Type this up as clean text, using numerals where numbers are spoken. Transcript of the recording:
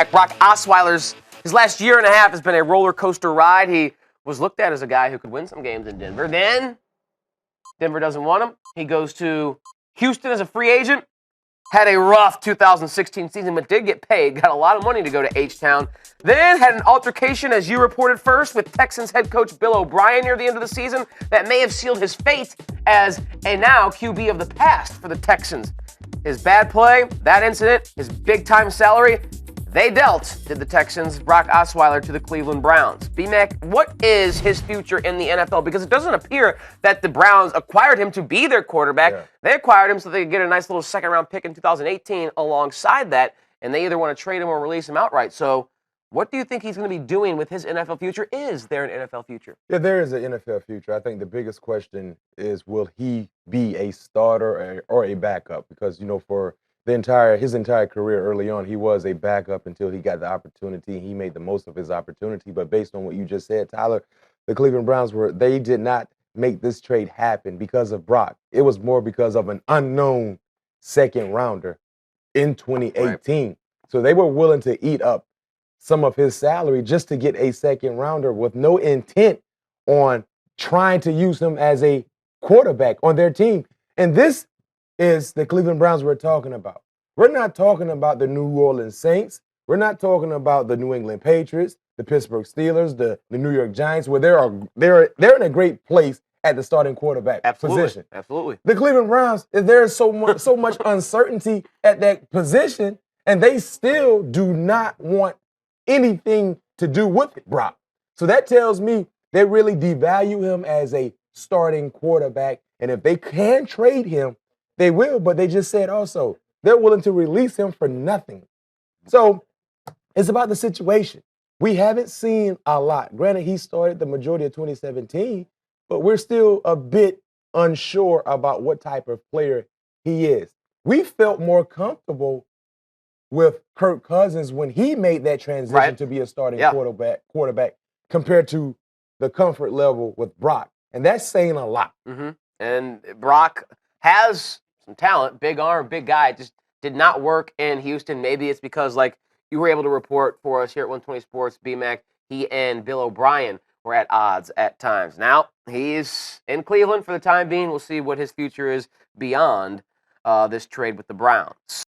Brock Osweiler's his last year and a half has been a roller coaster ride. He was looked at as a guy who could win some games in Denver. Then Denver doesn't want him. He goes to Houston as a free agent. Had a rough 2016 season, but did get paid. Got a lot of money to go to H-Town. Then had an altercation, as you reported first, with Texans head coach Bill O'Brien near the end of the season that may have sealed his fate as a now QB of the past for the Texans. His bad play, that incident, his big-time salary, they dealt, did the Texans, Brock Osweiler to the Cleveland Browns. B-Mac, what is his future in the NFL? Because it doesn't appear that the Browns acquired him to be their quarterback. Yeah. They acquired him so they could get a nice little second-round pick in 2018 alongside that, and they either want to trade him or release him outright. So what do you think he's going to be doing with his NFL future? Is there an NFL future? Yeah, there is an NFL future. I think the biggest question is, will he be a starter or a backup? Because, for his entire career early on, he was a backup until he got the opportunity. He made the most of his opportunity. But based on what you just said, Tyler, the Cleveland Browns they did not make this trade happen because of Brock. It was more because of an unknown second rounder in 2018. Right. So they were willing to eat up some of his salary just to get a second rounder with no intent on trying to use him as a quarterback on their team. And this is the Cleveland Browns we're talking about. We're not talking about the New Orleans Saints. We're not talking about the New England Patriots, the Pittsburgh Steelers, the New York Giants, where they're in a great place at the starting quarterback position. Absolutely. The Cleveland Browns, there's so much uncertainty at that position, and they still do not want anything to do with Brock. So that tells me they really devalue him as a starting quarterback, and if they can trade him, they will, but they just said also they're willing to release him for nothing. So it's about the situation. We haven't seen a lot. Granted, he started the majority of 2017, but we're still a bit unsure about what type of player he is. We felt more comfortable with Kirk Cousins when he made that transition to be a starting quarterback compared to the comfort level with Brock. And that's saying a lot. Mm-hmm. And Brock has some talent, big arm, big guy. It just did not work in Houston. Maybe it's because, like you were able to report for us here at 120 Sports, B-Mac, he and Bill O'Brien were at odds at times. Now, he's in Cleveland for the time being. We'll see what his future is beyond this trade with the Browns.